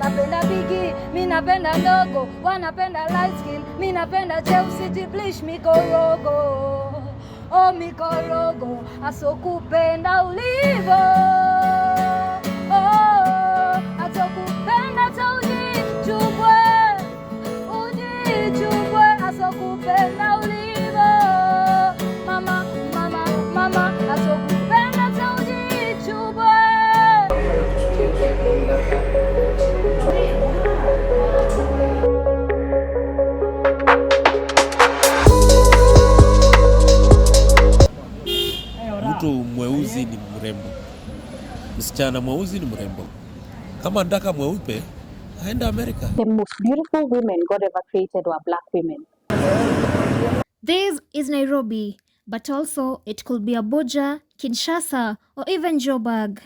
wanapenda bigi, mi napenda dogo, wanapenda light skin, mi napenda Chelsea bleach mikorogo. Oh mikorogo, asokupenda ulivo. Oh, asokupenda taujichubwe, ujichubwe, asokupenda ulivo. Mama, mama, mama, asokupenda taujichubwe. Mtu mweusi ni mrembo, msichana mweusi ni mrembo. Kama ndaka mweupe, aenda Amerika. The most beautiful women God ever created were black women. This is Nairobi, but also it could be Abuja, Kinshasa, or even Joburg.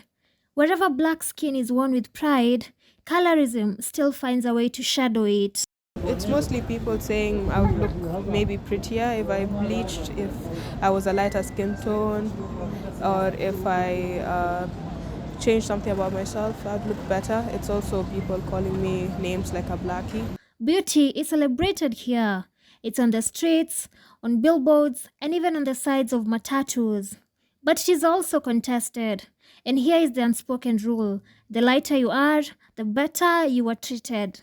Wherever black skin is worn with pride, colorism still finds a way to shadow it. It's mostly people saying I would look maybe prettier if I bleached, if I was a lighter skin tone, or if I changed something about myself, I'd look better. It's also people calling me names like a blackie. Beauty is celebrated here. It's on the streets, on billboards, and even on the sides of matatus. But it is also contested. And here is the unspoken rule. The lighter you are, the better you are treated.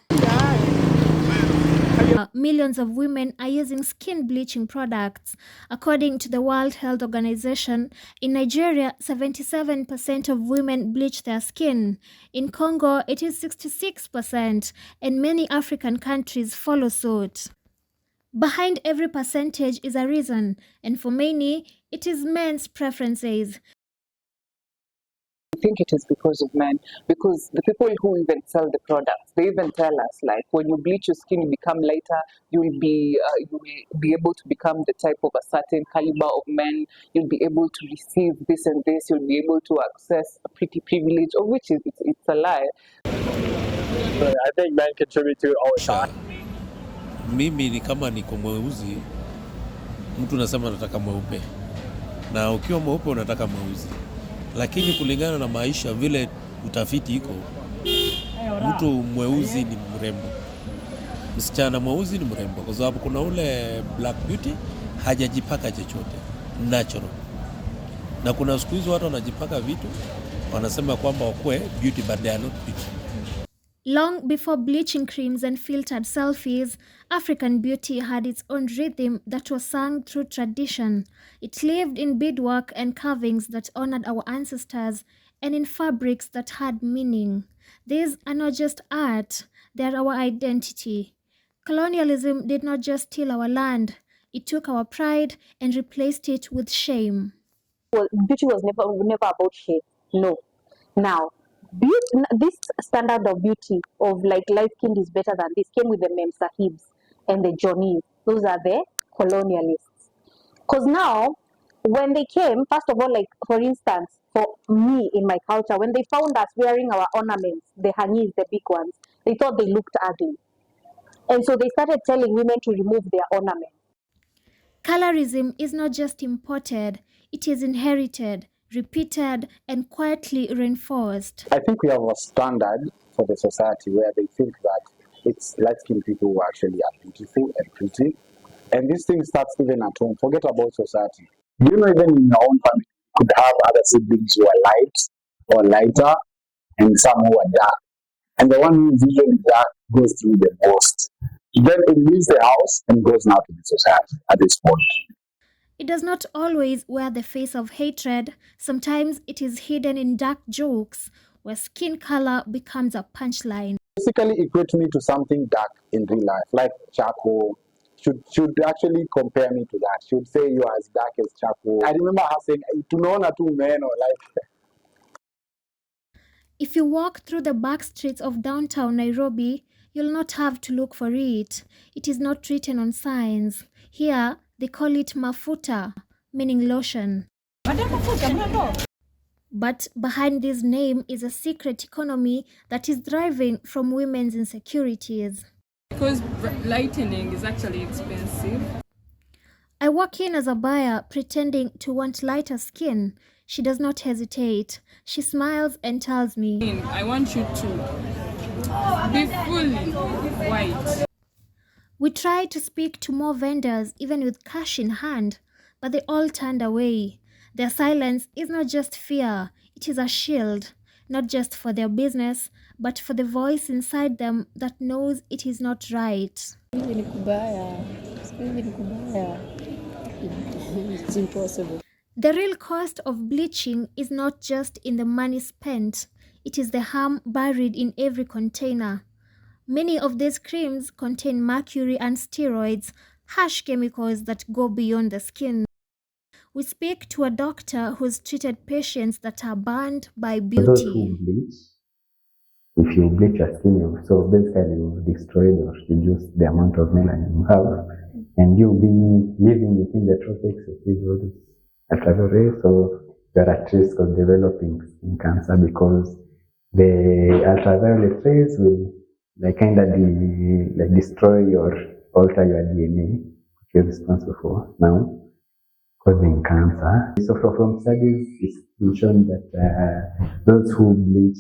Millions of women are using skin bleaching products. According to the World Health Organization, in Nigeria, 77% of women bleach their skin. In Congo, it is 66%, and many African countries follow suit. Behind every percentage is a reason, and for many, it is men's preferences. I think it is because of men, because the people who even sell the products, they even tell us, like, when you bleach your skin, you become lighter, you will be able to become the type of a certain caliber of men, you'll be able to receive this and this, you'll be able to access a pretty privilege, of which it's a lie. I think men contribute to it all the time. Mimi ni kama niko mweusi, mtu nasema nataka mweupe. Na ukiwa mweupe unataka mweusi. Lakini kulingana na maisha vile utafiti iko, mtu mweusi ni mrembo. Msichana mweusi ni mrembo kwa sababu kuna ule black beauty hajajipaka chochote, natural. Na kuna siku hizo watu wanajipaka vitu, wanasema kwamba wakwe beauty but they are not beauty. Long before bleaching creams and filtered selfies, African beauty had its own rhythm that was sung through tradition. It lived in beadwork and carvings that honored our ancestors and in fabrics that had meaning. These are not just art, they are our identity. Colonialism did not just steal our land, it took our pride and replaced it with shame. Well, beauty was never about shape, no. Now, this standard of beauty of like light skin is better than this came with the Mem Sahibs and the Johnnies. Those are the colonialists. Because now, when they came, first of all, like for instance, for me in my culture, when they found us wearing our ornaments, the hangis, the big ones, they thought they looked ugly. And so they started telling women to remove their ornaments. Colorism is not just imported, it is inherited, repeated, and quietly reinforced. I think we have a standard for the society where they think that it's light-skinned people who actually are beautiful and pretty. And this thing starts even at home. Forget about society. You know, even in your own family, you could have other siblings who are light or lighter and some who are dark. And the one who is usually dark goes through the most. Then it leaves the house and goes now to the society at this point. It does not always wear the face of hatred. Sometimes it is hidden in dark jokes, where skin color becomes a punchline. Basically equate me to something dark in real life, like charcoal. Should actually compare me to that. Should say you are as dark as charcoal. I remember her saying, "Tunaona tu men," or like. If you walk through the back streets of downtown Nairobi, you'll not have to look for it. It is not written on signs. Here, they call it mafuta, meaning lotion. But behind this name is a secret economy that is thriving from women's insecurities. Because lightening is actually expensive. I walk in as a buyer pretending to want lighter skin. She does not hesitate. She smiles and tells me, I want you to be fully white. We tried to speak to more vendors, even with cash in hand, but they all turned away. Their silence is not just fear, it is a shield, not just for their business, but for the voice inside them that knows it is not right. It's impossible. The real cost of bleaching is not just in the money spent, it is the harm buried in every container. Many of these creams contain mercury and steroids, harsh chemicals that go beyond the skin. We speak to a doctor who's treated patients that are burned by For those who beauty. bleach, if you bleach your skin, so basically you've destroyed or reduced the amount of melanin you have, and you being living within the tropics, receive all this ultraviolet rays, so you're at risk of developing skin cancer because the ultraviolet rays will destroy or alter your DNA, which you're responsible for now causing cancer. So from studies, it's been shown that those who bleach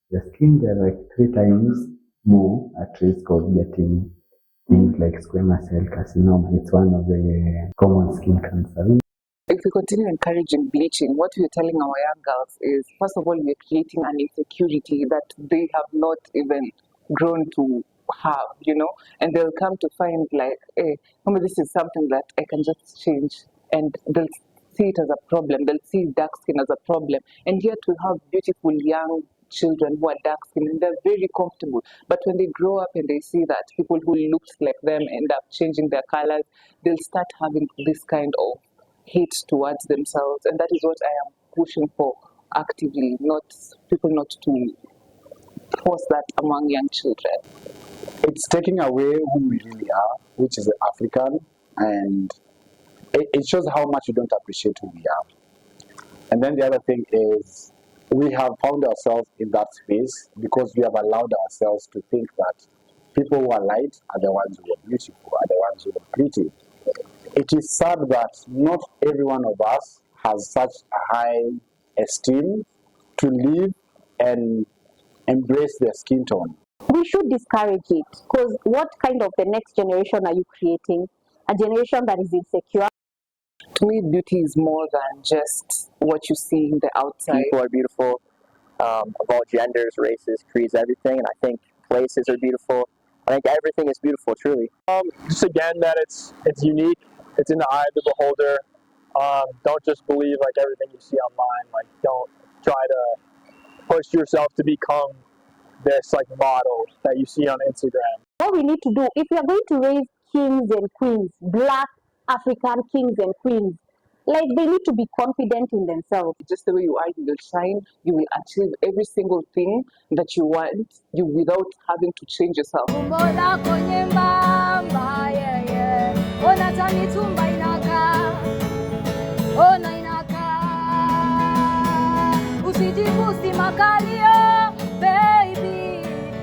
the skin, they're like 3 times more at risk of getting things like squamous cell carcinoma. It's one of the common skin cancers. If we continue encouraging bleaching, what we're telling our young girls is, first of all, we're creating an insecurity that they have not even grown to have, and they'll come to find like, hey, this is something that I can just change, and they'll see it as a problem. They'll see dark skin as a problem, and yet we have beautiful young children who are dark skinned and they're very comfortable. But when they grow up and they see that people who looked like them end up changing their colors, they'll start having this kind of hate towards themselves, and that is what I am pushing for actively, not to force that among young children. It's taking away who we really are, which is African, and it shows how much we don't appreciate who we are. And then the other thing is, we have found ourselves in that space because we have allowed ourselves to think that people who are light are the ones who are beautiful, are the ones who are pretty. It is sad that not every one of us has such a high esteem to live and embrace their skin tone. We should discourage it, because what kind of the next generation are you creating? A generation that is insecure? To me, beauty is more than just what you see in the outside. People are beautiful of all genders, races, creeds, everything, and I think places are beautiful. I think everything is beautiful, truly. Just again that it's unique, it's in the eye of the beholder. Don't just believe like everything you see online. Like, don't try to push yourself to become this like model that you see on Instagram. What we need to do, if we are going to raise kings and queens, Black African kings and queens, like, they need to be confident in themselves. Just the way you are, you will shine, you will achieve every single thing that you want, without having to change yourself. Usijibusi makalio, baby,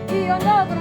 hiyo ndogo